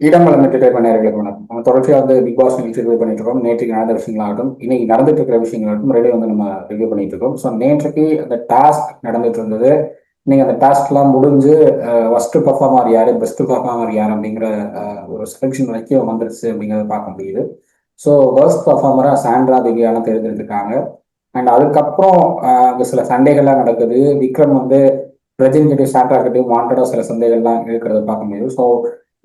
இடம்பலம் entertainment நேயர்களுக்கு வணக்கம். நம்ம தொடர்ச்சியாக பிக் பாஸ் நிகழ்ச்சி ரிவ்யூ பண்ணிட்டு இருக்கோம். நேற்றுக்கு நடந்த விஷயங்களாகட்டும், இன்னைக்கு நடந்துட்டு இருக்கிற விஷயங்களாகட்டும் ரெடியாக நம்ம ரிவ்யூ பண்ணிட்டு இருக்கோம். ஸோ நேற்றுக்கு அந்த டாஸ்க் நடந்துட்டு இருந்தது. நீங்க அந்த டாஸ்க்லாம் முடிஞ்சு ஃபர்ஸ்ட் பர்ஃபார்மர் யாரு, பெஸ்ட் பர்ஃபார்மர் யார் அப்படிங்கிற ஒரு செலெக்ஷன் வரைக்கும் வந்துருச்சு அப்படிங்கிறத பார்க்க முடியுது. ஸோ ஃபர்ஸ்ட் பர்ஃபார்மரா சாண்ட்ரா திவ்யாலாம் தேர்ந்தெடுத்திருக்காங்க. அண்ட் அதுக்கப்புறம் அங்கே சில சண்டைகள்லாம் நடக்குது. விக்ரம் பிரஜின் கிட்டையும் சாண்ட்ரா கிட்டையும் வாண்டடா சில சண்டைகள்லாம் இருக்கிறத பார்க்க முடியுது. ஸோ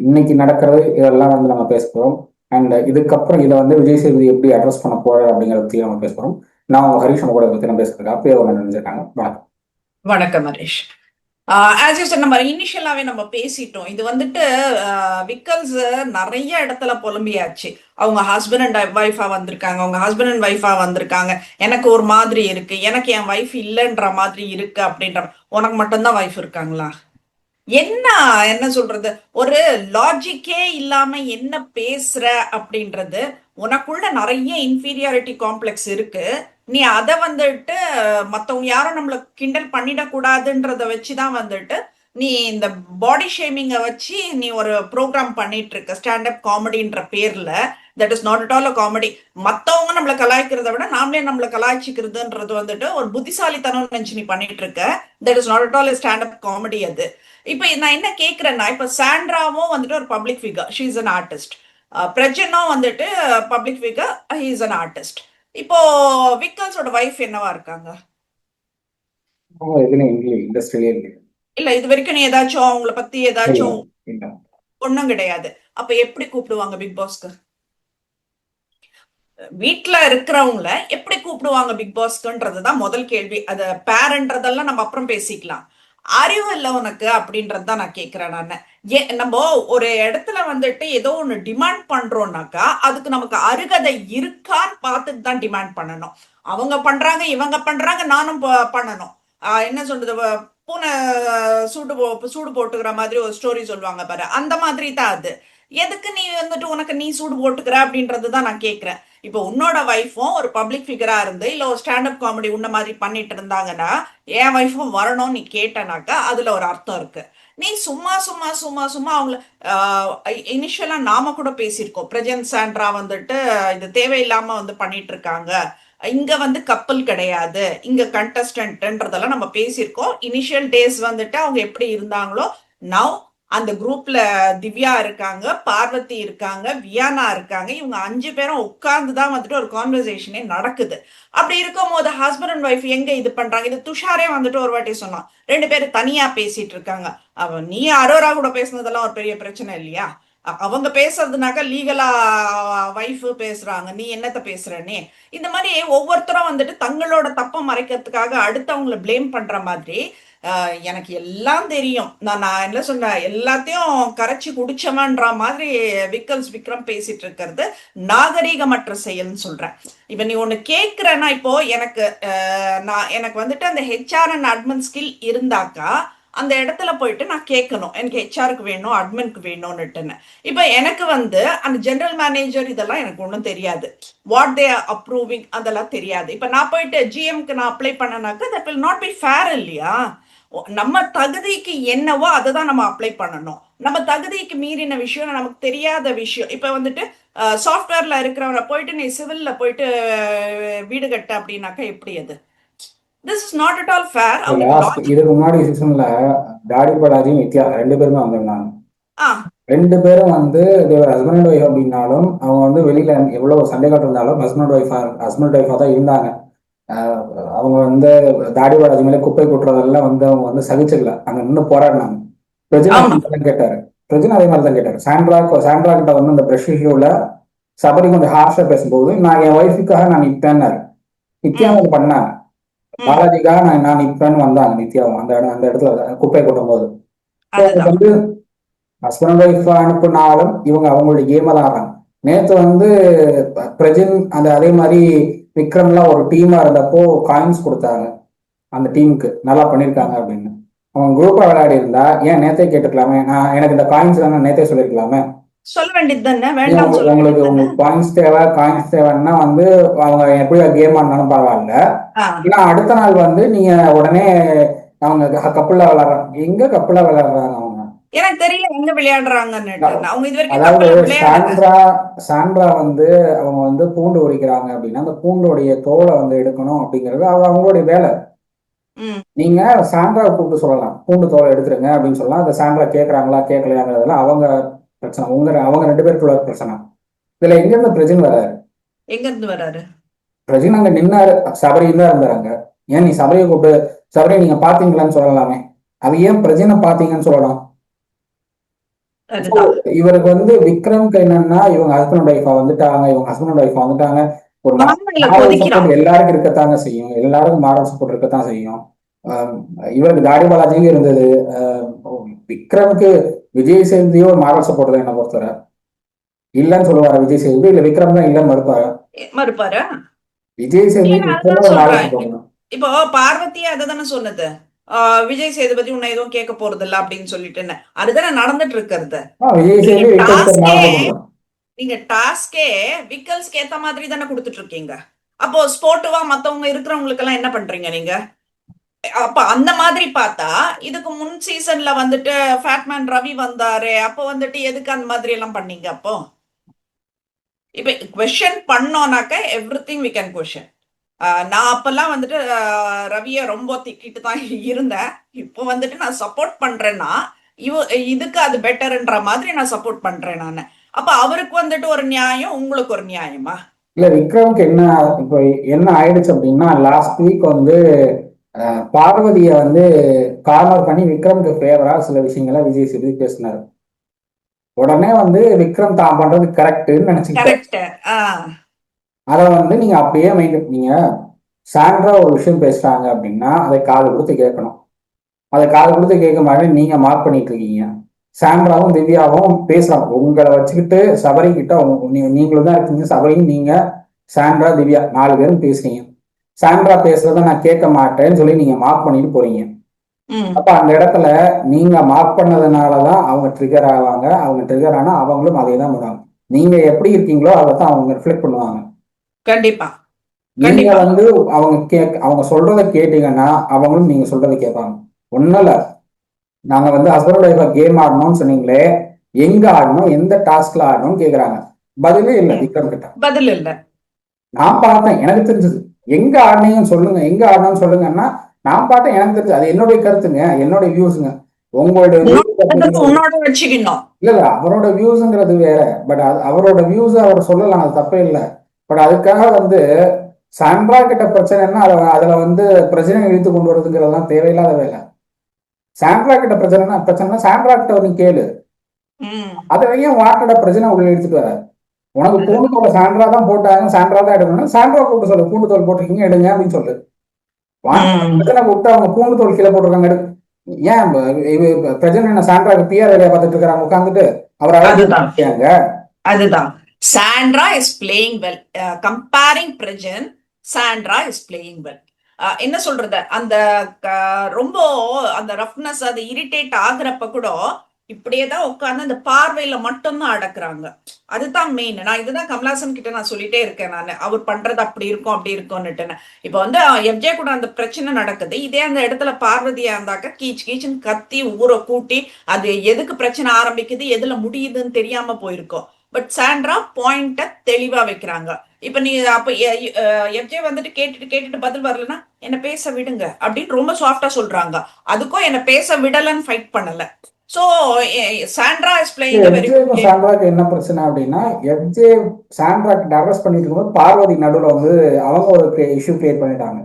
இன்னைக்கு நடக்கிறது இதெல்லாம் நம்ம பேச போறோம். அண்ட் இதுக்கப்புறம் இதை விஜய் சேதுபதி எப்படி அட்ரஸ் பண்ண போறாரு அப்படிங்கிறத பத்தி நம்ம பேச போறோம். நான் உங்க ஹரிஷ் நம்ம கூட பத்தி நம்ம பேசுறதுக்கு அப்பயே அவங்க நினைச்சிருக்காங்க. வணக்கம். வணக்கம் ஹரிஷ். ஆஸ் யூ சொன்ன மாதிரி இனிஷியலாவே நம்ம பேசிட்டோம். இது விக்கல்ஸ் நிறைய இடத்துல புலம்பியாச்சு. அவங்க ஹஸ்பண்ட் அண்ட் ஒய்ஃபா வந்திருக்காங்க, அவங்க ஹஸ்பண்ட் அண்ட் ஒய்ஃபா வந்திருக்காங்க, எனக்கு ஒரு மாதிரி இருக்கு, எனக்கு என் ஒய்ஃப் இல்லைன்ற மாதிரி இருக்கு அப்படின்ற. உனக்கு மட்டும்தான் ஒய்ஃப் இருக்காங்களா? என்ன சொல்றது, ஒரு லாஜிக்கே இல்லாம என்ன பேசுற அப்படின்றது. உனக்குள்ள நிறைய இன்ஃபீரியாரிட்டி காம்ப்ளெக்ஸ் இருக்கு. நீ அதை மத்தவங்க யாரும் நம்மள கிண்டல் பண்ணிடக்கூடாதுன்றத வச்சுதான் நீ இந்த பாடி ஷேமிங்கை வச்சு நீ ஒரு ப்ரோக்ராம் பண்ணிட்டு இருக்க, ஸ்டாண்டப் காமெடின்ற பேர்ல. That is not at all a comedy. மத்தவங்க நம்மளை கலாய்க்கிறத விட நாமளே நம்மளை கலாய்ச்சிக்கிறதுன்றது ஒரு புத்திசாலித்தனம் நினைச்சு நீ பண்ணிட்டு இருக்க. That is not at all standup comedy அது. இப்ப நான் என்ன கேக்குறேன்னா, இப்ப சாண்ட்ராவும் ஒரு public figure, she is an artist. பிரஜனும் public figure, he is an artist. இப்போ விக்கல்ஸோட வைஃப் என்னவா இருக்காங்க? இல்ல இது வரைக்கும் நீ ஏதாச்சும் அவங்கள பத்தி ஏதாச்சும் ஒண்ணும் கிடையாது. அப்ப எப்படி கூப்பிடுவாங்க பிக் பாஸ்க்கு? வீட்டுல இருக்கிறவங்கள எப்படி கூப்பிடுவாங்க பிக் பாஸ்க்குன்றதுதான் முதல் கேள்வி. அத பேரன்றதெல்லாம் நம்ம அப்புறம் பேசிக்கலாம். அறிவு இல்லை உனக்கு அப்படின்றதுதான் நான் கேட்கிறேன். நம்ம ஒரு இடத்துல ஏதோ ஒண்ணு டிமாண்ட் பண்றோம்னாக்கா அதுக்கு நமக்கு அருகதை இருக்கான்னு பார்த்துட்டு தான் டிமாண்ட் பண்ணணும். அவங்க பண்றாங்க, இவங்க பண்றாங்க, நானும் பண்ணணும். என்ன சொல்றது, பூனை சூடு போட்டுக்கிற மாதிரி ஒரு ஸ்டோரி சொல்லுவாங்க பாரு, அந்த மாதிரி தான் அது. எதுக்கு நீ உனக்கு நீ சூடு போட்டுக்கிற அப்படின்றதுதான் நான் கேட்கிறேன். இப்போ உன்னோட வைஃபும் ஒரு பப்ளிக் ஃபிகரா இருந்து இல்ல ஒரு ஸ்டாண்டப் காமெடி உன்ன மாதிரி பண்ணிட்டு இருந்தாங்கன்னா என் வைஃபும் வரணும் நீ கேட்டனாக்கா அதுல ஒரு அர்த்தம் இருக்கு. நீ சும்மா சும்மா சும்மா சும்மா அவங்கள இனிஷியலா நாம கூட பேசியிருக்கோம். பிரஜன் சாண்ட்ரா இது தேவையில்லாம பண்ணிட்டு இருக்காங்க, இங்க கப்பல் கிடையாது, இங்க கண்டஸ்டன்ட்ன்றதெல்லாம் நம்ம பேசியிருக்கோம். இனிஷியல் டேஸ் அவங்க எப்படி இருந்தாங்களோ நவ் அந்த குரூப்ல திவ்யா இருக்காங்க, பார்வதி இருக்காங்க, வியானா இருக்காங்க. இவங்க 5 பேரும் உட்கார்ந்துதான் ஒரு கான்வர்சேஷனே நடக்குது. அப்படி இருக்கும் போது ஹஸ்பண்ட் அண்ட் ஒய்ஃப் எங்க இது பண்றாங்க? இது துஷாரே ஒரு வாட்டி சொன்னான், 2 பேரும் தனியா பேசிட்டு இருக்காங்க. நீ அரோரா கூட பேசுனதெல்லாம் ஒரு பெரிய பிரச்சனை இல்லையா? அவங்க பேசுறதுனாக்கா லீகலா வைஃப் பேசுறாங்க, நீ என்னத்த பேசுறனே? இந்த மாதிரி ஒவ்வொருத்தரும் தங்களோட தப்பை மறைக்கிறதுக்காக அடுத்தவங்களை பிளேம் பண்ற மாதிரி. எனக்கு எல்லாம் தெரியும், நான் என்ன சொன்னேன், எல்லாத்தையும் கரைச்சி குடிச்சவன்ற மாதிரி விக்ரம் பேசிட்டு இருக்கிறது நாகரீகமற்ற செயல்னு சொல்றேன். இப்ப நீ ஒண்ணு கேக்குறேன்னா, இப்போ எனக்கு அந்த ஹெச்ஆர் அண்ட் அட்மின் ஸ்கில் இருந்தாக்கா அந்த இடத்துல போயிட்டு நான் கேட்கணும், எனக்கு ஹெச்ஆருக்கு வேணும், அட்மின்க்கு வேணும்னுட்டுன்னு. இப்ப எனக்கு அந்த ஜெனரல் மேனேஜர் இதெல்லாம் எனக்கு ஒன்றும் தெரியாது. வாட் தே அப்ரூவிங் அதெல்லாம் தெரியாது. இப்ப நான் போயிட்டு ஜிஎம்க்கு நான் அப்ளை பண்ணனாக்கா that will not be fair இல்லையா? நம்ம தகுதிக்கு என்னவோ அதை தான் நம்ம அப்ளை பண்ணணும். நம்ம தகுதிக்கு மீறின விஷயம், நமக்கு தெரியாத விஷயம். இப்ப சாஃப்ட்வேர்ல இருக்கிறவரை போயிட்டு நீ சிவில்ல போயிட்டு வீடு கட்ட அப்படின்னாக்கா எப்படி அது? This is not at all fair. இதுக்கு முன்னாடி சீசன்ல டாடி படாதியும் நித்யா 2 பேருமே வந்திருந்தாங்க. 2 பேரும் ஹஸ்பண்ட் அண்ட் ஒய்ஃப் அப்படின்னாலும் அவங்க வெளியில எவ்வளவு சண்டை காட்டிருந்தாலும் ஹஸ்பண்ட் ஒய்ஃபா தான் இருந்தாங்க. அவங்க தாடி பாடாஜி மேல குப்பை கொட்டுறதெல்லாம் அவங்க சகிச்சுக்கல, அங்க நின்று போராடினாங்க. பிரஜனா கேட்டாரு, பிரஜனா அதே மாதிரி தான் கேட்டாரு. சாண்ட்ரா கிட்ட அந்த பிரஷ் இஷ்யூல சபரி கொஞ்சம் ஹார்ஷா பேசும்போது நான் என் ஒய்ஃபுக்காக நான் நிற்பேன்னாரு. நித்யாவும் பண்ணாங்க, பாலாஜிக்காக நான் நிற்பேன்னு வந்தாங்க நித்யாவும் அந்த இடத்துல குப்பை கொட்டும் போது. ஹஸ்பண்ட் ஒய்ஃப் அனுப்புனாலும் இவங்க அவங்களுடைய கேமா தான் ஆடுறாங்க. நேற்று பிரஜின் அதே மாதிரி விக்ரம்லாம் ஒரு டீமா இருந்தப்போ காயின்ஸ் கொடுத்தாங்க அந்த டீமுக்கு, நல்லா பண்ணிருக்காங்க அப்படின்னு. அவங்க குரூப்பா விளையாடி இருந்தா ஏன் நேத்தே கேட்டுக்கலாமே, நான் எனக்கு இந்த காயின்ஸ் வேணும் நேத்தே சொல்லிருக்கலாமே. சொல்ல வேண்டியது உங்களுக்கு காயின்ஸ் தேவைன்னா அவங்க எப்படி கேம் ஆடினாலும் பரவாயில்ல. ஏன்னா அடுத்த நாள் நீங்க உடனே அவங்க கப்பல்ல விளையாடுறாங்க. எங்க கப்பல்ல விளையாடுறாங்க அவங்க? எனக்கு தெரியல எங்க விளையாடுறாங்கன்னுட்டு. அவங்க இது வரைக்கும் அதாவது கப்பல்ல விளையாடல. சாண்ட்ரா வந்து அவங்க வந்து பூண்டு உரிக்கிறாங்க அப்படின்னா அந்த பூண்டுடைய தோலை வந்து எடுக்கணும் அப்படிங்கிறது அவங்களுடைய வேலை. ம். நீங்க சாண்ட்ரா கூப்பிட்டு சொல்லலாம் பூண்டு தோலை எடுத்துருங்க அப்படின்னு சொல்லலாம். அந்த சாண்ட்ரா கேட்கறாங்களா கேட்கலையாங்கிறதுலாம் அவங்க பிரச்சனை, அவங்க 2 பேருக்குள்ள பிரச்சனை. இதுல எங்க இருந்து பிரச்சனை வராது? எங்க இருந்து வராரு? பிரச்சனை அங்க நின்னாரு, சபரியும் தான் இருந்தாங்க. ஏன் நீ சபரியை கூப்பிட்டு சபரியை நீங்க பாத்தீங்களான்னு சொல்லலாமே, அது ஏன் பிரச்சனை பாத்தீங்கன்னு சொல்லலாம்? அதுதான். இவருக்கு வந்து விக்ரம்க்கு என்னன்னா இவங்க ஹஸ்பண்ட் ஒய்ஃபா வந்துட்டாங்க, இவங்க ஹஸ்பண்ட் ஒய்ஃபா வந்துட்டாங்க. ஒரு மாமல்ல மாரல் கொதிக்கிறான். சப்போர்ட் எல்லாருக்கும் இருக்கத்தாங்க செய்யும், எல்லாருக்கும் மாரல் சப்போர்ட் இருக்கத்தான் செய்யும். ஆஹ் இவருக்கு தாடி பாலாஜியும் இருந்தது. விக்ரமுக்கு விஜய் சேதுபதியோ ஒரு மாரல் சப்போர்ட் தான் என்ன பொறுத்தவரை. இல்லைன்னு சொல்லுவாரு விஜய் சேதுபதி, இல்ல விக்ரம் தான் இல்லைன்னு மறுப்பாரு. மறுப்பாரு. விஜய் சேதுபதி ஏன் விக்ரம் அதுதான் ஒரு மாரல் சொல்றேன். சப்போர்ட் தான். இப்போ பார்வதியே அதுதானே சொன்னது. விஜய் சேதுபதி உன்னை எதுவும் கேட்க போறது இல்ல அப்படின்னு சொல்லிட்டு அதுதானே நடந்துட்டு இருக்கிறது. விஜய் நீங்க சேதுபதி விக்ரமுக்கு ஒரு டாஸ்கே மாரல் சப்போர்ட் தான். நீங்க டாஸ்கே விக்கல்ஸ்க்கு ஏத்த மாதிரி தானே கொடுத்துட்டு இருக்கீங்க. அப்போ ஸ்போர்ட்டிவா மத்தவங்க இருக்கிறவங்களுக்கு எல்லாம் என்ன பண்றீங்க நீங்க? அப்ப அந்த மாதிரி பார்த்தா இதுக்கு முன் சீசன்ல வந்துட்டு ஃபேட்மேன் ரவி வந்தாரு, அப்போ வந்துட்டு எதுக்கு அந்த மாதிரி எல்லாம் பண்ணீங்க? அப்போ இப்ப கொஸ்டின் பண்ணோம்னாக்க everything we can question. நான் அப்பெல்லாம் வந்துட்டு ரவியை ரொம்ப திட்டிட்டு தான் இருந்தேன். இப்போ வந்துட்டு நான் சப்போர்ட் பண்றேன்னா இதுக்கு அது பெட்டர்ன்ற மாதிரி நான் சப்போர்ட் பண்றேன் நான். அப்ப அவருக்கு வந்துட்டு ஒரு நியாயம், உங்களுக்கு ஒரு நியாயமா? இல்ல விக்ரமுக்கு என்ன இப்போ என்ன ஆயிடுச்சு அப்படின்னா லாஸ்ட் வீக் வந்து பார்வதியை வந்து கார்னர் பண்ணி விக்ரமுக்கு ஃபேவரா சில விஷயங்களை விஜய் சேதுபதி பேசினாரு. உடனே வந்து விக்ரம் தான் பண்றது கரெக்ட்னு நினைச்சுக்கிட்டாரு. கரெக்ட். அதை வந்து நீங்க அப்படியே மைண்ட், நீங்க சாண்ட்ரா ஒரு விஷயம் பேசுறாங்க அப்படின்னா அதை காது கொடுத்து கேட்கணும். அதை காது கொடுத்து கேட்க மாதிரி நீங்க மார்க் பண்ணிட்டு இருக்கீங்க. சாண்ட்ராவும் திவ்யாவும் பேசுறாங்க, உங்களை வச்சுக்கிட்டு சபரி கிட்ட நீங்களும் தான் இருக்கீங்க. சபரியும் நீங்க சாண்ட்ரா திவ்யா 4 பேரும் பேசுறீங்க. சாண்ட்ரா பேசுறத நான் கேட்க மாட்டேன்னு சொல்லி நீங்க மார்க் பண்ணிட்டு போறீங்க. அப்ப அந்த இடத்துல நீங்க மார்க் பண்ணதுனாலதான் அவங்க ட்ரிகர் ஆவாங்க. அவங்க ட்ரிகர் ஆனா அவங்களும் அதே தான் பண்ணுவாங்க. நீங்க எப்படி இருக்கீங்களோ அதை தான் அவங்க ரிஃப்ளெக்ட் பண்ணுவாங்க. கண்டிப்பா. நீங்க வந்து அவங்க சொல்றதை கேட்டீங்கன்னா அவங்களும் நீங்க சொல்றதை கேட்பாங்க. ஒண்ணும் இல்ல, நாங்க வந்து ஹஸ்பண்ட் ஒய்ஃபா கேம் ஆடணும்னு சொன்னீங்களே, எங்க ஆடணும், எந்த டாஸ்க்ல ஆடணும்னு கேக்குறாங்க. பதிலே இல்ல விக்ரம் கிட்ட. பதில் இல்ல. நான் பார்த்தேன், எனக்கு தெரிஞ்சது. எங்க ஆடினீங்கன்னு சொல்லுங்க, எங்க ஆடணும்னு சொல்லுங்கன்னா நான் பார்த்தேன், எனக்கு தெரிஞ்சது. அது என்னுடைய கருத்துங்க, என்னுடைய வியூஸுங்க. உங்களோட உன்னோட வச்சுக்கணும். இல்ல அவரோட வியூஸ்ங்கிறது வேற. பட் அவரோட வியூஸ் அவர் சொல்லலாம், அது தப்பே இல்லை. பட் அதுக்காக வந்து சாண்ட்ரா கிட்ட பிரச்சனைன்னா அதுல வந்து பிரச்சனை இழுத்து கொண்டு வரதுங்கிறதுலாம் தேவையில்லாத வேலை. சாண்ட்ரா கிட்ட பிரச்சனைனா சாண்ட்ரா கிட்ட வந்து கேளு. அதை ஏன் வாட்டோட பிரச்சனை உள்ள எடுத்துட்டு வர? உனக்கு பூண்டு தோலை சாண்ட்ரா தான் போட்டாங்க, சாண்ட்ரா தான் எடுக்கணும், சாண்ட்ரா கூப்பிட்டு சொல்லு, பூண்டு தோல் போட்டிருக்கீங்க எடுங்க அப்படின்னு சொல்லு. பிரச்சனை கூப்பிட்டு அவங்க பூண்டு தோல் கீழே போட்டிருக்காங்க எடு. ஏன் பிரச்சனை என்ன? சாண்ட்ராக்கு பிஆர் வேலையை பார்த்துட்டு இருக்காங்க உட்காந்துட்டு. அவர் அழகாங்க. அதுதான் Sandra is playing well. Comparing Prajan, Sandra is playing well. என்ன சொல்றது, அந்த ரொம்ப அந்த ரஃப்னஸ் அது இரிட்டேட் ஆகுறப்ப கூட இப்படியேதான் உட்காந்து அந்த பார்வையில மட்டும்தான் அடக்குறாங்க. அதுதான் மெயின். நான் இதுதான் கமலாசன் கிட்ட நான் சொல்லிட்டே இருக்கேன். நான் அவர் பண்றது அப்படி இருக்கும் அப்படி இருக்கும்னுட்டு. இப்ப வந்து எம்ஜே கூட அந்த பிரச்சனை நடக்குது. இதே அந்த இடத்துல பார்வதியா இருந்தாக்க கீச் கீச்சுன்னு கத்தி ஊரை கூட்டி அது எதுக்கு பிரச்சனை ஆரம்பிக்குது எதுல முடியுதுன்னு தெரியாம போயிருக்கோம். பட் சாண்ட்ரா பாயிண்ட தெளிவா வைக்கிறாங்க. இப்ப நீ அப்ப எம்ஜே வந்துட்டு கேட்டுட்டு பதில் வரலன்னா என்ன பேச விடுங்க அப்படின்னு ரொம்ப சாஃப்டா சொல்றாங்க. அதுக்கும் என்ன பேச விடலன்னு ஃபைட் பண்ணல. So Sandra is playing very good. சாண்ட்ராக்கு என்ன பிரச்சனை அப்படின்னா எஃப்ஜே சாண்ட்ராக்கு அரெஸ்ட் பண்ணிட்டு இருக்கும்போது பார்வதி நடுவில் வந்து அவங்க ஒரு இஷ்யூ கிரியேட் பண்ணிட்டாங்க.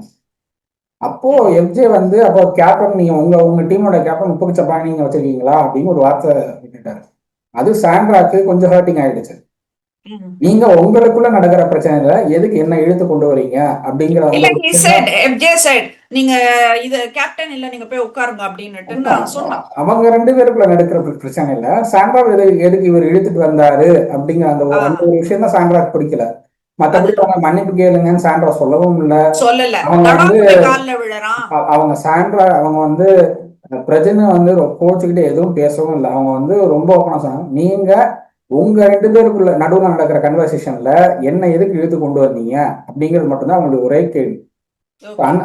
அப்போ எஃப்ஜே வந்து அப்போ கேப்டன் நீங்க உங்க டீமோட கேப்டன் உப்புக்கு சப்பானி நீங்க வச்சிருக்கீங்களா அப்படின்னு ஒரு வார்த்தை விட்டுட்டாரு. அது சாண்ட்ராக்கு கொஞ்சம் ஹர்ட்டிங் ஆயிடுச்சு. நீங்க உங்களுக்குள்ள நடக்கிற பிரச்சனைல எதுக்கு என்ன இழுத்து கொண்டு வரீங்க அப்படிங்கிற நீங்க இது கேப்டன் இல்ல, நீங்க போய் உட்காருங்க அப்படின்னு அவங்க 2 பேருக்குள்ள நடக்கிற பிரச்சனை இல்ல. சாண்ட்ரா எதுக்கு இவர் இழுத்துட்டு வந்தாரு அப்படிங்கிற அந்த ஒரு விஷயம் தான் சாண்ட்ராக்கு பிடிக்கல. மத்தபடி அவங்க மன்னிப்பு கேளுங்கன்னு சாண்ட்ரா சொல்லவும் இல்ல. அவங்க வந்து அவங்க சாண்ட்ரா அவங்க வந்து பிரச்சனை வந்து கோச்சுக்கிட்டு எதுவும் பேசவும் இல்லை. அவங்க வந்து ரொம்ப ஓப்பனா சொன்னாங்க, நீங்க உங்க 2 பேருக்குள்ள நடுவில் நடக்கிற கன்வர்சேஷன்ல என்ன எதுக்கு இழுத்து கொண்டு வந்தீங்க அப்படிங்கிறது மட்டும்தான் அவங்களுக்கு ஒரே கேள்வி.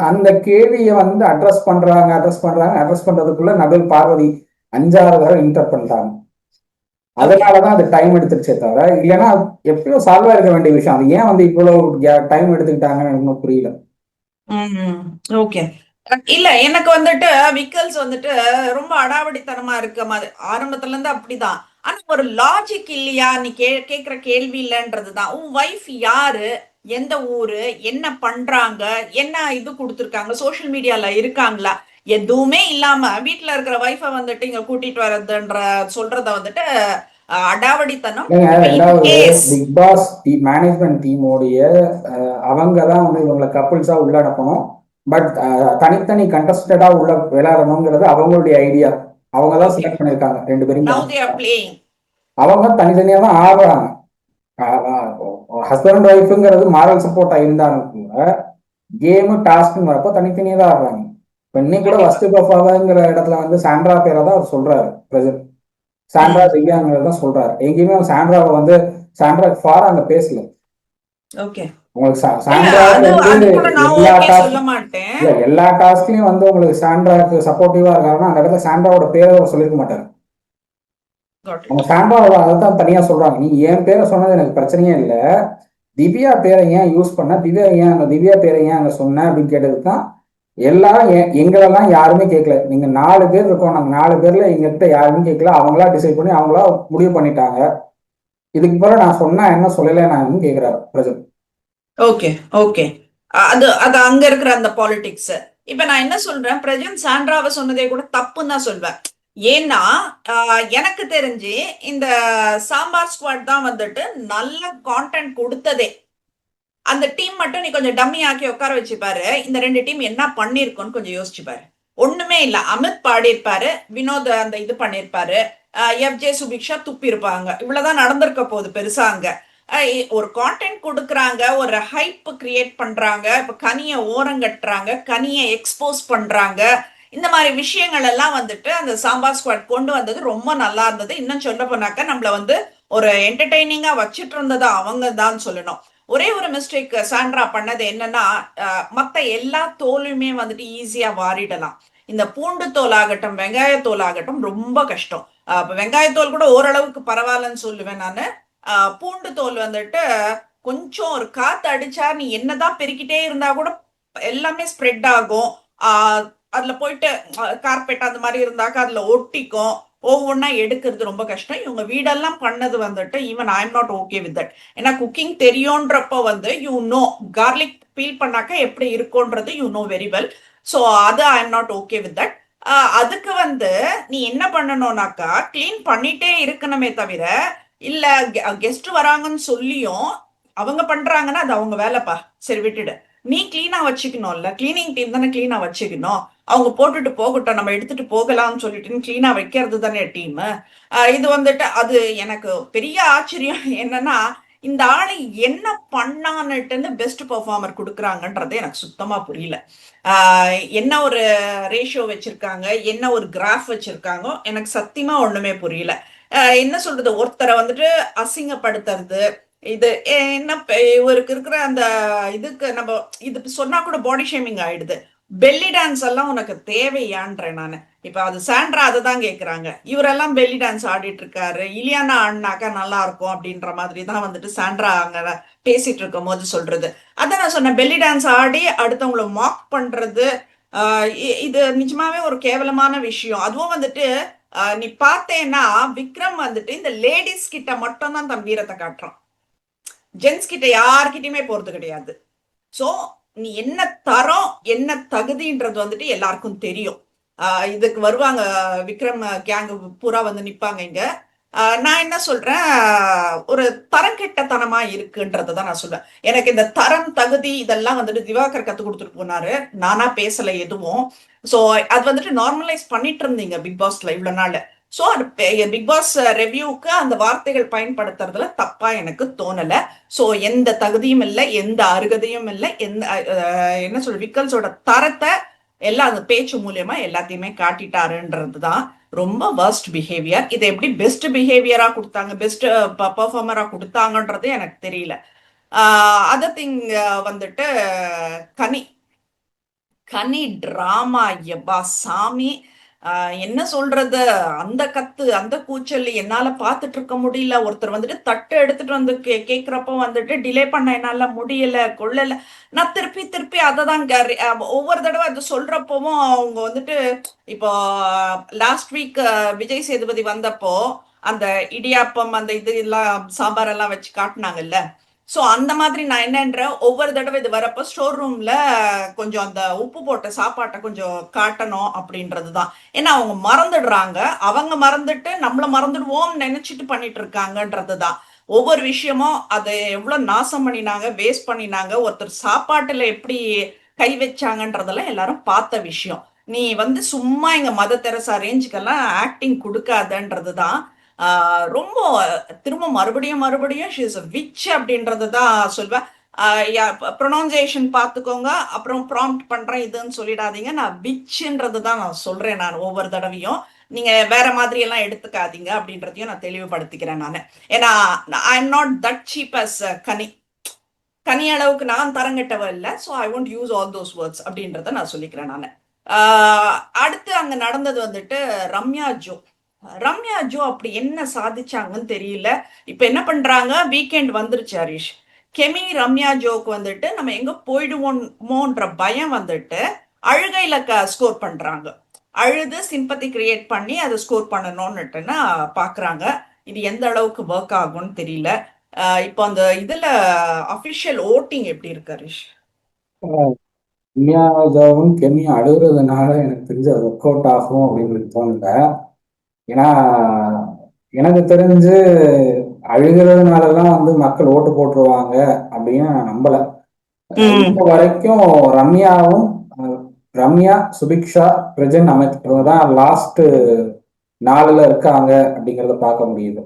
அந்த கேள்வியை வந்து அட்ரஸ் பண்றதுக்குள்ள நடுவில் பார்வதி 5-6 தடவை இன்டர் பண்ணிட்டாங்க. ஓகே. அதனாலதான் அது டைம் எடுத்துருச்சே தவிர, இல்லைன்னா எப்பயோ சால்வ் ஆயிருக்க வேண்டிய விஷயம். அது ஏன் வந்து இவ்வளவு டைம் எடுத்துக்கிட்டாங்கன்னு எனக்கு இன்னும் புரியல. ஓகே. இல்ல எனக்கு வந்துட்டு விக்கல்ஸ் வந்துட்டு ரொம்ப அடாவடித்தனமா இருக்க மாதிரி ஆரம்பத்துல இருந்து அப்படிதான். ஆனா ஒரு லாஜிக் இல்லையா நீ கேக்குற கேள்வி இல்லன்றதுதான். உன் வைஃப் யாரு, எந்த ஊரு, என்ன பண்றாங்க, என்ன இது கொடுத்துருக்காங்க, சோஷியல் மீடியால இருக்காங்களா, எதுவுமே இல்லாம வீட்டுல இருக்கிற வைஃப வந்துட்டு இங்க கூட்டிட்டு வர்றதுன்ற சொல்றத வந்துட்டு அடாவடித்தனம். இல்லைங்க, இப்ப இன் ரெண்டாவது கேஸ் பிக் பாஸ் மேனேஜ்மெண்ட் டீமோடைய அவங்க தான் வந்து இவங்களை கப்புள்ஸா உள்ள அனுப்பணும். பட் தனித்தனி கண்டஸ்டடா உள்ள விளையாடணுங்கிறது அவங்களுடைய ஐடியா. அவங்க தான் ஓகே, செலக்ட் பண்ணிருக்காங்க 2 பேரும். Now they are playing. அவங்க தனித்தனியா தான் ஆடுறாங்க. ஹஸ்பண்ட் ஒய்ஃபுங்கிறது மாரல் சப்போர்ட்டா இருந்தாலும் கூட கேமு டாஸ்க்னு வரப்போ தனித்தனியா தான் ஆடுறாங்க. இப்போ இன்னைக்கு கூட கண்டிப்பா. ஃபர்ஸ்ட் பர்ஃபார்மருங்கிற இடத்துல வந்து சாண்ட்ரா பேரை தான் அவர் சொல்றாரு பிரசன்ட். சாண்ட்ரா ம். திவ்யாங்கிறத தான் சொல்றாரு. எங்கேயுமே அவர் சாண்ட்ராவை வந்து சாண்ட்ரா ஃபாரா அங்க பேசல. ஓகே. உங்களுக்கு இல்ல சாண்ட்ராக்கு அது வந்து அது கூட நான் எல்லா ஓகே டாஸ்க் சொல்ல மாட்டேன். இல்ல எல்லா டாஸ்க்லயும் வந்து உங்களுக்கு சாண்ட்ராக்கு சப்போர்ட்டிவா இருக்காருன்னா அந்த இடத்துல சாண்ட்ராவோட பேரை அவர் சொல்லிருக்க மாட்டாரு. காட் அவங்க இட். சாண்ட்ராவோட அதை தான் தனியா சொல்றாங்க. நீ என் பேரை சொன்னது எனக்கு பிரச்சனையே இல்லை, திவ்யா பேரை ஏன் யூஸ் பண்ண, திவ்யா பேரை ஏன் அங்க சொன்ன அப்படின்னு கேட்டதுக்கு தான் எல்லாரும் எங்களெல்லாம் யாருமே கேட்கல. நீங்க 4 பேர் இருக்கோம், நாங்க 4 பேர்ல எங்ககிட்ட யாருமே கேட்கல, அவங்களா டிசைட் பண்ணி அவங்களா முடிவு பண்ணிட்டாங்க. இதுக்கு பிறகு நான் சொன்னா என்ன சொல்லல நான் கேட்கிறாரு பிரஜன். Okay, okay. அது அது அங்க இருக்கிற அந்த பாலிடிக்ஸ். இப்ப நான் என்ன சொல்றேன், பிரஜன் சாண்ட்ராவை சொன்னதே கூட தப்புன்னு தான் சொல்வேன். ஏன்னா எனக்கு தெரிஞ்சு இந்த சாம்பார் ஸ்குவாட் தான் வந்துட்டு நல்ல கான்டென்ட் கொடுத்ததே. அந்த டீம் மட்டும் நீ கொஞ்சம் டம்மி ஆக்கி உட்கார வச்சு பாரு, இந்த 2 டீம் என்ன பண்ணிருக்கோன்னு கொஞ்சம் யோசிச்சு பாரு. ஒண்ணுமே இல்ல. அமித் பாடியிருப்பாரு, வினோத் அந்த இது பண்ணிருப்பாரு, எஃப்ஜே சுபிக்ஷா துப்பி இருப்பாங்க. இவ்வளவுதான் நடந்திருக்க போகுது பெருசா அங்க. ஒரு கான்டென்ட் கொடுக்குறாங்க, ஒரு ஹைப் கிரியேட் பண்றாங்க, இப்ப கனியை ஓரங்கட்டுறாங்க, கனியை எக்ஸ்போஸ் பண்றாங்க. இந்த மாதிரி விஷயங்கள் எல்லாம் வந்துட்டு அந்த சாம்பார் ஸ்குவாட் கொண்டு வந்தது ரொம்ப நல்லா இருந்தது. இன்னும் சொல்ல போனாக்க நம்மள வந்து ஒரு என்டர்டைனிங்கா வச்சிட்டு இருந்தது அவங்க தான் சொல்லணும். ஒரே ஒரு மிஸ்டேக் சாண்ட்ரா பண்ணது என்னன்னா, மத்த எல்லா தோலுமே வந்துட்டு ஈஸியா வாரிடலாம். இந்த பூண்டு தோல் ஆகட்டும், வெங்காய தோல் ஆகட்டும் ரொம்ப கஷ்டம். வெங்காயத்தோல் கூட ஓரளவுக்கு பரவாயில்லன்னு சொல்லுவேன் நானு. பூண்டு தோல் வந்துட்டு கொஞ்சம் ஒரு காத்து அடிச்சா நீ என்னதான் பெருக்கிட்டே இருந்தா கூட எல்லாமே ஸ்ப்ரெட் ஆகும். அதுல போயிட்டு கார்பெட் அந்த மாதிரி இருந்தாக்க அதுல ஒட்டிக்கும். ஒவ்வொன்னா எடுக்கிறது ரொம்ப கஷ்டம். இவங்க வீடெல்லாம் பண்ணது வந்துட்டு even I am not okay with that. ஏன்னா குக்கிங் தெரியும்ன்றப்போ வந்து கார்லிக் பீல் பண்ணாக்க எப்படி இருக்கும்ன்றது you know very well. So அது I am not okay with that. அதுக்கு வந்து நீ என்ன பண்ணணும்னாக்கா கிளீன் பண்ணிட்டே இருக்கணுமே தவிர, இல்ல கெஸ்ட் வராங்கன்னு சொல்லியும் அவங்க பண்றாங்கன்னா அது அவங்க வேலைப்பா, சரி விட்டுடு. நீ கிளீனா வச்சுக்கணும்ல, கிளீனிங் டீம் தானே கிளீனா வச்சுக்கணும். அவங்க போட்டுட்டு போகட்டும், நம்ம எடுத்துட்டு போகலாம்னு சொல்லிட்டு கிளீனா வைக்கிறது தானே டீம். இது வந்துட்டு அது எனக்கு பெரிய ஆச்சரியம் என்னன்னா, இந்த ஆளை என்ன பண்ணான்னுட்டுன்னு பெஸ்ட் பெர்ஃபார்மர் கொடுக்குறாங்கன்றது எனக்கு சுத்தமா புரியல. என்ன ஒரு ரேஷியோ வச்சிருக்காங்க, என்ன ஒரு கிராஃப் வச்சிருக்காங்க, எனக்கு சத்தியமா ஒண்ணுமே புரியல. என்ன சொல்றது, ஒருத்தரை வந்துட்டு அசிங்கப்படுத்துறது, இது என்ன இவருக்கு இருக்கிற அந்த இதுக்கு நம்ம இது சொன்னா கூட பாடி ஷேமிங் ஆயிடுது. பெல்லி டான்ஸ் எல்லாம் உனக்கு தேவையான்றேன் நானு. இப்ப அது சாண்ட்ரா அதை தான் கேக்குறாங்க. இவரெல்லாம் பெல்லி டான்ஸ் ஆடிட்டு இருக்காரு, இலியானா ஆடினாக்கா நல்லா இருக்கும் அப்படின்ற மாதிரி தான் வந்துட்டு சாண்ட்ரா அங்க பேசிட்டு இருக்கும் போது சொல்றது. அதான் நான் சொன்னேன், பெல்லி டான்ஸ் ஆடி அடுத்தவங்களை மாக் பண்றது இது நிஜமாவே ஒரு கேவலமான விஷயம். அதுவும் வந்துட்டு நீ பார்த்தேன்னா விக்ரம் வந்துட்டு இந்த லேடிஸ் கிட்ட மட்டும் தான் தன் வீரத்தை காட்டுறான். ஜென்ஸ் கிட்ட யார்கிட்டயுமே போறது கிடையாது. சோ நீ என்ன தரம் என்ன தகுதின்றது வந்துட்டு எல்லாருக்கும் தெரியும். இதுக்கு வருவாங்க விக்ரம் கேங் பூரா வந்து நிப்பாங்க இங்க. நான் என்ன சொல்றேன், ஒரு தரங்கெட்டத்தனமா இருக்குன்றதான் நான் சொல்றேன். எனக்கு இந்த தரம் தகுதி இதெல்லாம் வந்துட்டு திவாகர் கத்து கொடுத்துட்டு போனாரு, நானா பேசல எதுவும். சோ அது வந்துட்டு நார்மலைஸ் பண்ணிட்டு இருந்தீங்க பிக் பாஸ்ல இவ்வளவு நாள். சோ அது பிக் பாஸ் ரெவ்யூக்கு அந்த வார்த்தைகள் பயன்படுத்துறதுல தப்பா எனக்கு தோணல. சோ எந்த தகுதியும் இல்லை, எந்த அருகதையும் இல்லை, எந்த என்ன சொல்ற விக்கல்ஸோட தரத்தை எல்லாம் அந்த பேச்சு மூலியமா எல்லாத்தையுமே காட்டிட்டாருன்றதுதான் ரொம்ப வர்ஸ்ட் பிஹேவியர். இதை எப்படி பெஸ்ட் பிஹேவியரா கொடுத்தாங்க, பெஸ்ட் பெர்ஃபார்மரா கொடுத்தாங்கன்றது எனக்கு தெரியல. அதர் திங் வந்துட்டு கனி கனி டிராமா, எப்பா சாமி. என்ன சொல்றது, அந்த கத்து அந்த கூச்சல் என்னால பார்த்துட்டு இருக்க முடியல. ஒருத்தர் வந்துட்டு தட்டு எடுத்துட்டு வந்து கேக்குறப்போ வந்துட்டு டிலே பண்ண என்னால முடியல, கொள்ளல. நான் திருப்பி திருப்பி அதை தான் ஒவ்வொரு தடவை அது சொல்றப்பவும் அவங்க வந்துட்டு இப்போ லாஸ்ட் வீக் விஜய் சேதுபதி வந்தப்போ அந்த இடியாப்பம் அந்த இது எல்லாம் சாம்பார் எல்லாம் வச்சு காட்டினாங்கல்ல. சோ அந்த மாதிரி நான் என்னன்றேன், ஒவ்வொரு தடவை இது வரப்போ ஸ்டோர் ரூம்ல கொஞ்சம் அந்த உப்பு போட்ட சாப்பாட்டை கொஞ்சம் காட்டணும் அப்படின்றதுதான். ஏன்னா அவங்க மறந்துடுறாங்க. அவங்க மறந்துட்டு நம்மள மறந்துடுவோம் நினைச்சிட்டு பண்ணிட்டு இருக்காங்கன்றதுதான். ஒவ்வொரு விஷயமும் அதை எவ்வளவு நாசம் பண்ணினாங்க, வேஸ்ட் பண்ணினாங்க, ஒருத்தர் சாப்பாட்டுல எப்படி கை வச்சாங்கன்றதெல்லாம் எல்லாரும் பார்த்த விஷயம். நீ வந்து சும்மா எங்க மதர் தெரசா ரேஞ்சுக்கெல்லாம் ஆக்டிங் கொடுக்காதன்றதுதான். ரொம்ப திரும்ப மறுபடியும் மறுபடியும் ஷீஸ் விச் அப்படின்றது தான் சொல்வேன். ப்ரொனவுன்சியேஷன் பார்த்துக்கோங்க, அப்புறம் ப்ராம்ப்ட் பண்றேன் இதுன்னு சொல்லிடாதீங்க. நான் விச்ன்றது தான் நான் சொல்றேன். நான் ஒவ்வொரு தடவையும் நீங்க வேற மாதிரி எல்லாம் எடுத்துக்காதீங்க அப்படின்றதையும் நான் தெளிவுபடுத்திக்கிறேன் நான். ஏன்னா I am not that cheap as Kani. Kani அளவுக்கு நான் தரங்கட்டவ இல்லை. So I won't use all those words அப்படின்றத நான் சொல்லிக்கிறேன் நான். அடுத்து அங்க நடந்தது வந்துட்டு ரம்யா ஜோ. ரம்யா ஜோ அப்படி என்ன சாதிச்சாங்கன்னு தெரியல. இப்ப என்ன பண்றாங்க, வீக்கெண்ட் வந்துருச்சு ஹரிஷ். கெமி ரம்யா ஜோக்கு வந்துட்டு நம்ம எங்க போயிடுவோமோன்ற பயம் வந்துட்டு அழுகையில ஸ்கோர் பண்றாங்க. அழுது சிம்பத்தி கிரியேட் பண்ணி அதை ஸ்கோர் பண்ணணும்னுட்டுன்னா பாக்குறாங்க. இது எந்த அளவுக்கு ஒர்க் ஆகும்னு தெரியல. இப்போ அந்த இதுல அபிஷியல் ஓட்டிங் எப்படி இருக்கு ஹரிஷ்? கெமியாவும் கெமியா அழுகுறதுனால எனக்கு தெரிஞ்சு அது ஒர்க் அவுட் ஆகும் அப்படின்னு தோணல. ஏன்னா எனக்கு தெரிஞ்சு அழுகிறதுனாலதான் வந்து மக்கள் ஓட்டு போட்டுருவாங்க அப்படின்னு நான் நம்பல. இப்போ வரைக்கும் ரம்யாவும் ரம்யா, சுபிக்ஷா, பிரஜன், அமித் இவங்க தான் லாஸ்ட் 4ல இருக்காங்க அப்படிங்கிறத பார்க்க முடியுது.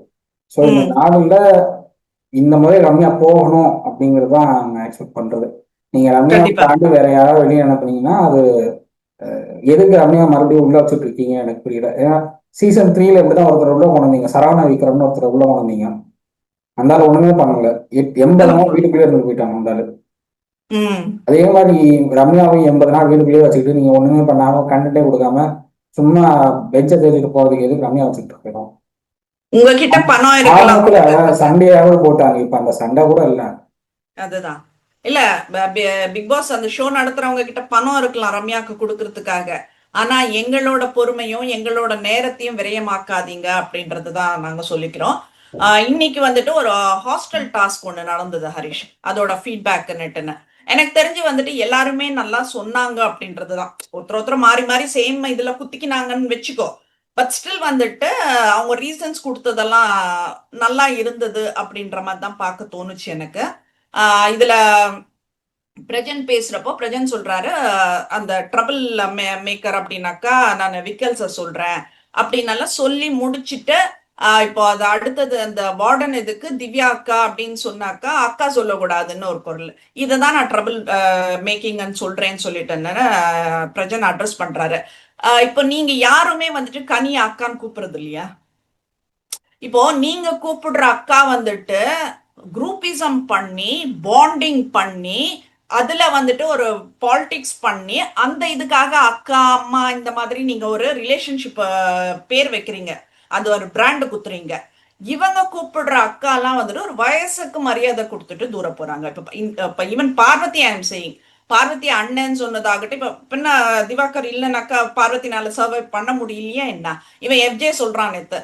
ஸோ இந்த 4ல இந்த முறை ரம்யா போகணும் அப்படிங்கிறது தான் நான் எக்ஸ்பெக்ட் பண்றது. நீங்க ரம்யா தாண்டி வேற யாராவது வெளியே அனுப்புனீங்கன்னா அது எதுக்கு ரம்யா மறுபடியும் உள்ள வச்சுட்டு இருக்கீங்க எனக்கு புரியல. ஏன்னா சீசன் 3ல இப்படிதான் ஒருத்தர் உள்ள கொண்டீங்க, சரவணா விக்ரம்னு ஒருத்தர் உள்ள கொண்டீங்க. அந்த ஆள் ஒண்ணுமே பண்ணல. 80 நாள் வீட்டுக்குள்ளே இருந்து போயிட்டாங்க அந்த ஆளு. அதே மாதிரி ரம்யாவையும் 80 நாள் வீட்டுக்குள்ளேயே வச்சுக்கிட்டு நீங்க ஒண்ணுமே பண்ணாம கண்டென்ட்டே கொடுக்காம சும்மா பெஞ்சை தேடிட்டு போறதுக்கு எதுக்கு ரம்யா வச்சுட்டு இருக்கோம்? உங்ககிட்ட பணம் ஆரம்பத்துல சண்டையாவது போட்டாங்க, இப்ப அந்த சண்டை கூட இல்ல. அதுதான் இல்ல, பிக் பாஸ் அந்த ஷோ நடத்துறவங்க கிட்ட பணம் இருக்கலாம் ரம்யாக்கு கொடுக்கறதுக்காக. ஆனா எங்களோட பொறுமையும் எங்களோட நேரத்தையும் விரயமாக்காதீங்க அப்படின்றதுதான் நாங்க சொல்லிக்கிறோம். இன்னைக்கு வந்துட்டு ஒரு ஹாஸ்டல் டாஸ்க் ஒண்ணு நடந்தது ஹரிஷ், அதோட ஃபீட்பேக் நெட்டுன்னு எனக்கு தெரிஞ்சு வந்துட்டு எல்லாருமே நல்லா சொன்னாங்க அப்படின்றதுதான். ஒருத்தர் மாறி மாறி சேம் இதுல குத்திக்கினாங்கன்னு வச்சுக்கோ. பட் ஸ்டில் வந்துட்டு அவங்க ரீசன்ஸ் கொடுத்ததெல்லாம் நல்லா இருந்தது அப்படின்ற மாதிரி தான் பார்க்க தோணுச்சு எனக்கு. இதுல பிரஜன் பேசுறப்போ பிரஜன் சொல்றாரு, அந்த ட்ரபிள் மேக்கர் அப்படின்னாக்கா நான் விக்கல்ஸ சொல்றேன் அப்படின்னெல்லாம் சொல்லி முடிச்சுட்டு இப்போ அது அடுத்தது அந்த வார்டன் இதுக்கு திவ்யா அக்கா அப்படின்னு சொன்னாக்கா அக்கா சொல்லக்கூடாதுன்னு ஒரு குரல். இதை தான் நான் ட்ரபிள் மேக்கிங்னு சொல்றேன்னு சொல்லிட்டேன்னு பிரஜன் அட்ரஸ் பண்றாரு. இப்போ நீங்க யாருமே வந்துட்டு கனி அக்கான்னு கூப்பிடுறது இல்லையா? இப்போ நீங்க கூப்பிடுற அக்கா வந்துட்டு குரூப்பிசம் பண்ணி பாண்டிங் பண்ணி அதுல வந்துட்டு ஒரு பாலிடிக்ஸ் பண்ணி அந்த இதுக்காக அக்கா அம்மா இந்த மாதிரி நீங்க ஒரு ரிலேஷன்ஷிப் பேர் வைக்கிறீங்க, அது ஒரு பிராண்ட் குத்துறீங்க. இவங்க கூப்பிடுற அக்கா எல்லாம் வந்துட்டு ஒரு வயசுக்கு மரியாதை கொடுத்துட்டு தூர போறாங்க. இப்ப even Parvathi I am saying, Parvathi அண்ணன் சொன்னதாகட்டும். இப்ப பின்ன திவாகர் இல்லைனாக்கா பார்வதினால சர்வை பண்ண முடியலையா என்ன? இவன் எஃப்ஜே சொல்றான் நேத்து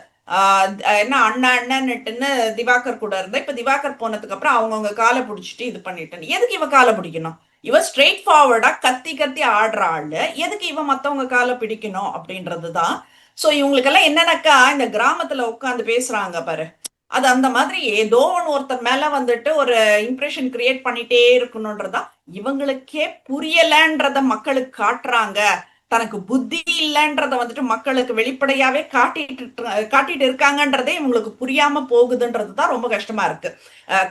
என்ன அண்ணா அண்ணன்னுட்டுன்னு திவாகர் கூட இருந்தா, இப்ப திவாகர் போனதுக்கு அப்புறம் அவங்கவுங்க காலை பிடிச்சிட்டு இது பண்ணிட்டேன். எதுக்கு இவ காலை பிடிக்கணும்? இவ ஸ்ட்ரெயிட் ஃபார்வர்டா கத்தி கத்தி ஆடுற ஆளு, எதுக்கு இவ மத்தவங்க காலை பிடிக்கணும் அப்படின்றதுதான். சோ இவங்களுக்கெல்லாம் என்னன்னாக்கா இந்த கிராமத்துல உட்காந்து பேசுறாங்க பாரு, அது அந்த மாதிரி ஏதோ ஒருத்தர் மேல வந்துட்டு ஒரு இம்ப்ரெஷன் கிரியேட் பண்ணிட்டே இருக்கணும்ன்றதா. இவங்களுக்கே புரியலன்றத மக்களுக்கு காட்டுறாங்க, தனக்கு புத்தி இல்லைன்றத வந்துட்டு மக்களுக்கு வெளிப்படையாவே காட்டிட்டு இருக்காங்கன்றதே இவங்களுக்கு புரியாம போகுதுன்றதுதான் ரொம்ப கஷ்டமா இருக்கு.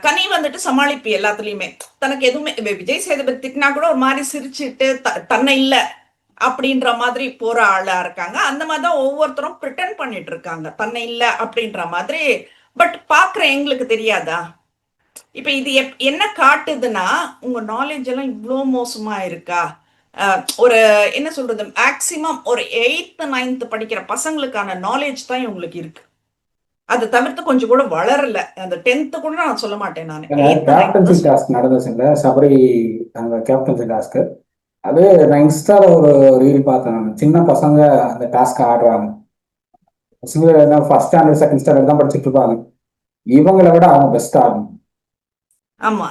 கனி வந்துட்டு சமாளிப்பு எல்லாத்துலயுமே தனக்கு எதுவுமே விஜய் சேதுபதி திட்டினா கூட ஒரு மாதிரி சிரிச்சுட்டு தன்னை இல்ல அப்படின்ற மாதிரி போற ஆளா இருக்காங்க. அந்த மாதிரிதான் ஒவ்வொருத்தரும் பிரிட்டன் பண்ணிட்டு இருக்காங்க தன்னை இல்ல அப்படின்ற மாதிரி. பட் பாக்குற எங்களுக்கு தெரியாதா? இப்ப இது என்ன காட்டுதுன்னா, உங்க நாலேஜ் எல்லாம் இவ்வளவு மோசமா இருக்கா? ஒரு என்ன சொல்றது, மேக்சிமம் ஒரு 8th 9th படிக்கிற பசங்களுக்கான நாலேஜ் தான் இவங்களுக்கு இருக்கு. அதை தவிர்த்து கொஞ்சம் கூட வளரல. அந்த 10th கூட நான் சொல்ல மாட்டேன் நான். 8th 9th கேப்டன்சி டாஸ்க் நடந்துச்சுங்க சபரி, அந்த கேப்டன்சி டாஸ்க். அது நான் இன்ஸ்டால ஒரு ரீல் பார்த்தேன். நான் சின்ன பசங்க அந்த டாஸ்க் ஆடுறாங்க. பசங்க ஃபர்ஸ்ட் ஸ்டாண்டர்ட் செகண்ட் ஸ்டாண்டர்ட் தான் படிச்சுட்டு இருப்பாங்க. இவங்களை விட அவங்க பெஸ்ட் ஆடணும். ஆமா,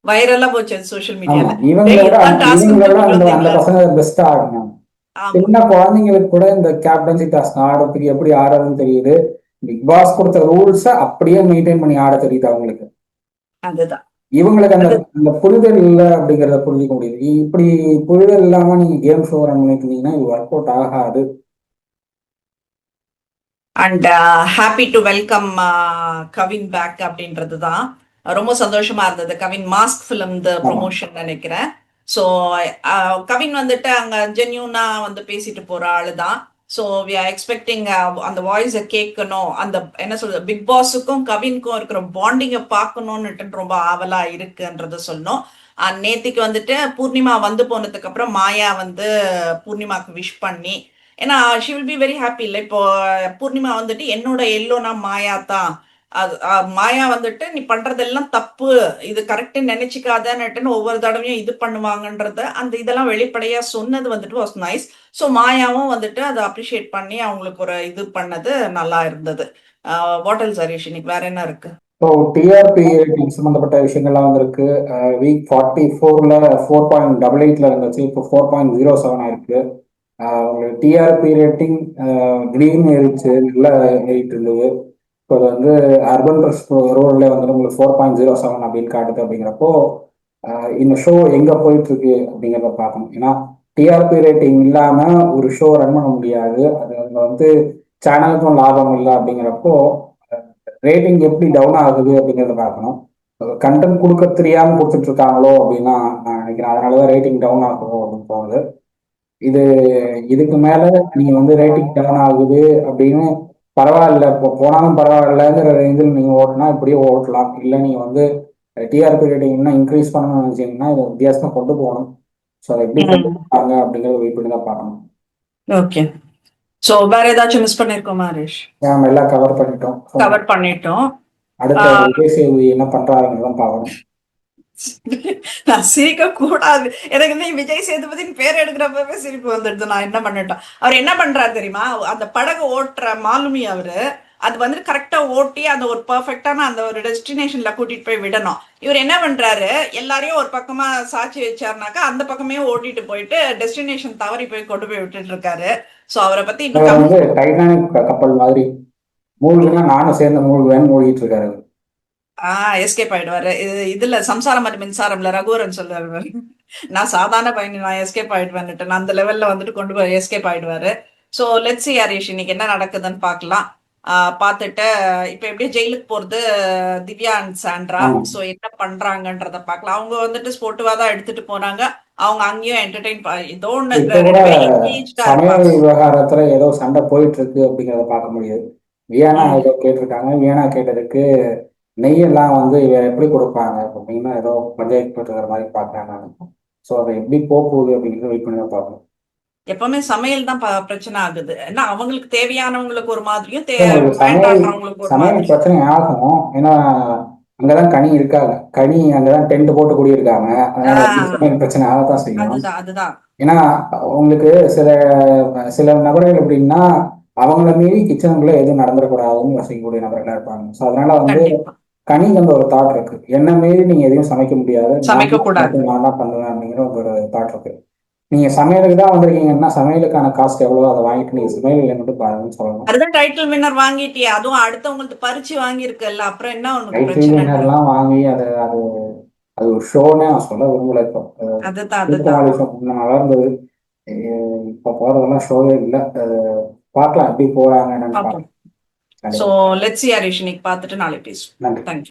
வைரலா போச்சு சோஷியல் ஆமா, மீடியால. இவங்களை விட இதுதான் டாஸ்க் இவங்களை விட அந்த அந்த வந்தீங்களா? பசங்க பெஸ்ட் ஆடணும். ஆமா, சின்ன குழந்தைங்களுக்கு கூட இந்த கேப்டன்சி டாஸ்க் ஆடுறதுக்கு எப்படி ஆடுறதுன்னு தெரியுது. பிக் பாஸ் கொடுத்த ரூல்ஸை அப்படியே மெயின்டைன் பண்ணி ஆட தெரியுது அவங்களுக்கு. அதுதான். இவங்களுக்கு அந்த அது அந்த புரிதல் இல்லை அப்படிங்கிறத புரிஞ்சுக்க முடியுது. இப்படி புரிதல் இல்லாம நீங்க கேம் ஷோ ரன் பண்ணிட்டு இருந்தீங்கன்னா இது ஒர்க் அவுட் ஆகாது. And happy to welcome Kavin back அப்படின்றது தான். ரொம்ப சந்தோஷமா இருந்தது. கவின் மாஸ்க் ஃபிலிம் ஆமா. ப்ரொமோஷன் நினைக்கிறேன். ஸோ கவின் வந்துட்டு அங்க ஜென்யூனா வந்து பேசிட்டு போற ஆளு தான். ஸோ வி ஆர் எக்ஸ்பெக்டிங் அந்த வாய்ஸை கேட்கணும். அந்த என்ன சொல்றது, பிக் பாஸுக்கும் கவினுக்கும் இருக்கிற பாண்டிங்கை பார்க்கணும்னுட்டு ரொம்ப ஆவலா இருக்குன்றத சொன்னோம். நேத்திக்கு வந்துட்டு பூர்ணிமா வந்து போனதுக்கு அப்புறம் மாயா வந்து பூர்ணிமாக்கு விஷ் பண்ணி, ஏன்னா she will be very happy. இல்லை இப்போ பூர்ணிமா வந்துட்டு என்னோட எல்லோனா மாயா தான். அது மாயா வந்துட்டு நீ பண்றதெல்லாம் தப்பு, இது கரெக்ட் நினைச்சுக்காதன்னுட்டுன்னு ஒவ்வொரு தடவையும் இது பண்ணுவாங்கன்றத அந்த இதெல்லாம் வெளிப்படையா சொன்னது வந்துட்டு வாஸ் நைஸ். ஸோ மாயாவும் வந்துட்டு அதை அப்ரிஷியேட் பண்ணி அவங்களுக்கு ஒரு இது பண்ணது நல்லா இருந்தது. வாட் எல்ஸ் ஹரிஷ், இன்னைக்கு வேற என்ன இருக்கு? ஸோ டிஆர்பி ரேட்டிங் சம்மந்தப்பட்ட விஷயங்கள்லாம் வந்திருக்கு. வீக் 44ல 4.88 இருந்துச்சு, இப்போ 4.07 ஆயிருக்கு. உங்களுக்கு டிஆர்பி ரேட்டிங் திடீர்னு ஏறிச்சு, நல்லா ஏறிட்டு இருந்தது. இப்போ அது வந்து அர்பன் ரோட்ல வந்து உங்களுக்கு 4.07 அப்படின்னு காட்டுது. அப்படிங்கிறப்போ இந்த ஷோ எங்க போயிட்டு இருக்கு அப்படிங்கிறத பார்க்கணும். ஏன்னா டிஆர்பி ரேட்டிங் இல்லாம ஒரு ஷோ ரன் பண்ண முடியாது. அது அதுல வந்து சேனலுக்கும் லாபம் இல்லை. அப்படிங்கிறப்போ ரேட்டிங் எப்படி டவுன் ஆகுது அப்படிங்கிறத பார்க்கணும். கண்டென்ட் கொடுக்க தெரியாம கொடுத்துட்டு இருக்காங்களோ அப்படின்னா நான் நினைக்கிறேன். அதனாலதான் ரேட்டிங் டவுன் ஆகும் அப்படின்னு தோணுது. இது இதுக்கு மேல நீங்க வந்து ரேட்டிங் டவுன் ஆகுது அப்படின்னு பரவாயில்ல, இப்போ போனாலும் பரவாயில்லங்கிற ரேஞ்சில் நீங்க ஓட்டினா இப்படியே ஓட்டலாம். இல்லை நீங்க வந்து டிஆர்பி ரேட்டிங் இன்னும் இன்க்ரீஸ் பண்ணணும்னு நினைச்சீங்கன்னா இதை வித்தியாசமா கொண்டு போகணும். ஸோ அதை எப்படி கொண்டு போறாங்க அப்படிங்கிறத வெயிட் பண்ணி தான் பார்க்கணும். ஓகே. ஸோ வேற ஏதாச்சும் மிஸ் பண்ணிருக்கோமா ஹரிஷ்? நம்ம எல்லாம் கவர் பண்ணிட்டோம். கவர் பண்ணிட்டோம். அடுத்த விஜய் சேதுபதி என்ன பண்றாருன்னு தான் பார்க்கணும். நான் சிரிக்க கூடாது. எனக்கு வந்து விஜய் சேதுபதினு பேர் எடுக்கிறப்பவே சிரிப்பு வந்துடுது. நான் என்ன பண்ணிட்டேன், அவர் என்ன பண்றாரு தெரியுமா, அந்த படகு ஓட்டுற மாலுமி அவரு, அது வந்து கரெக்டா ஓட்டி அந்த ஒரு பெர்ஃபெக்டான அந்த ஒரு டெஸ்டினேஷன்ல கூட்டிட்டு போய் விடணும். இவர் என்ன பண்றாரு, எல்லாரையும் ஒரு பக்கமா சாட்சி வச்சாருனாக்கா அந்த பக்கமே ஓட்டிட்டு போயிட்டு டெஸ்டினேஷன் தவறி போய் கொண்டு போய் விட்டுட்டு இருக்காரு. சோ அவரை பத்தி அவர் இன்னும் வந்து டைட்டானிக் கப்பல் மாதிரி மூழ்கினா நானும் சேர்ந்து மூழ்குவேன்னு மூழ்கிட்டு இருக்காரு. எஸ்கேப் ஆயிடுவாரு. இதுல சம்சாரம் மற்றும் மின்சாரம்ல ரகுவரன் சொல்லுவாரு, நான் சாதாரண பயணி, நான் எஸ்கேப் ஆயிடுவேன்னுட்டு நான் அந்த லெவல்ல வந்துட்டு கொண்டு போய் எஸ்கேப் ஆயிடுவாரு. ஸோ லெட்ஸ் சி ஹரிஷ், இன்னைக்கு என்ன நடக்குதுன்னு பார்க்கலாம். பார்த்துட்டு இப்ப எப்படியும் ஜெயிலுக்கு போறது திவ்யா அண்ட் சாண்ட்ரா. ஆமா. ஸோ என்ன பண்றாங்கன்றத பார்க்கலாம். அவங்க வந்துட்டு ஸ்போர்ட்டிவா தான் எடுத்துட்டு போறாங்க. அவங்க அங்கேயும் என்டர்டெயின் ஏதோ ஒண்ணு இப்ப கூட 2 பேரும் எங்கேஜ்டா சமையல் இருப்பாங்க. விவகாரத்துல ஏதோ சண்டை போயிட்டு இருக்கு அப்படிங்கிறத பார்க்க முடியுது. வியானா ம். ஏதோ கேட்டிருக்காங்க. வியானா கேட்டதுக்கு நெய்யெல்லாம் வந்து இவ எப்படி கொடுப்பாங்க அப்படின்னா ஏதோ பஞ்சாயத்து போட்டு இருக்கிற மாதிரி பார்க்கறேன் நான். ஸோ அதை எப்படி போகுது அப்படிங்கிறத வெயிட் பண்ணி தான் பார்க்கணும். எப்பவுமே சமையல் தான் பிரச்சனை ஆகுது. ஏன்னா அவங்களுக்கு தேவையானவங்களுக்கு ஒரு மாதிரியும் உங்களுக்கு சமையல் வேண்டான்றவங்களுக்கு ஒரு சமையல் மாதிரியும். பிரச்சனை ஆகும். ஏன்னா அங்கதான் கனி இருக்காங்க. கனி அங்கதான் டென்ட் போட்டு குடியிருக்காங்க. அதனால சமையல் பிரச்சனை ஆகத்தான் செய்யும். அதுதான் அதுதான். ஏன்னா உங்களுக்கு சில சில நபர்கள் எப்படின்னா அவங்கள மீறி கிச்சனுக்குள்ள எதுவும் நடந்துடக்கூடாதுன்னு யோசிக்கக்கூடிய நபர்களா இருப்பாங்க. ஸோ அதனால வந்து கண்டிப்பா கனிக்கு அந்த ஒரு தாட் இருக்கு. என்ன மீறி நீங்க எதையும் சமைக்க முடியாது, சமைக்க கூடாது. நான் தான் பண்ணுவேன் அப்படிங்கிற ஒரு தாட் இருக்கு. நீங்க சமையலுக்கு தான் வந்திருக்கீங்கன்னா சமையலுக்கான காஸ்ட் எவ்வளவோ அதை வாங்கிட்டு நீங்க சமையல் மட்டும் பாருங்கன்னு சொல்லணும். அதுதான் டைட்டில் வின்னர் வாங்கிட்டியே, அதுவும் அடுத்தவங்களுக்கு பறிச்சு வாங்கியிருக்கல்ல, அப்புறம் என்ன உனக்கு டைட்டில் பிரச்சனை? வின்னர்லாம் வாங்கி அது அது அது ஒரு ஷோன்னே நான் சொல்ல விரும்பல. இப்போ அதுதான் அதுதான். தூக்கமாடி ஷோ நல்லா இருந்தது. இப்போ போறதெல்லாம் ஷோவே இல்லை. பார்க்கலாம் எப்படி போறாங்க என்னன்னு பார்ப்போம். பார்க்கலாம். சோ லெட்ஸ் சி ஹரிஷ், இன்னைக்கு பார்த்துட்டு நாளை பேசுவோம். நன்றி. தேங்க்யூ.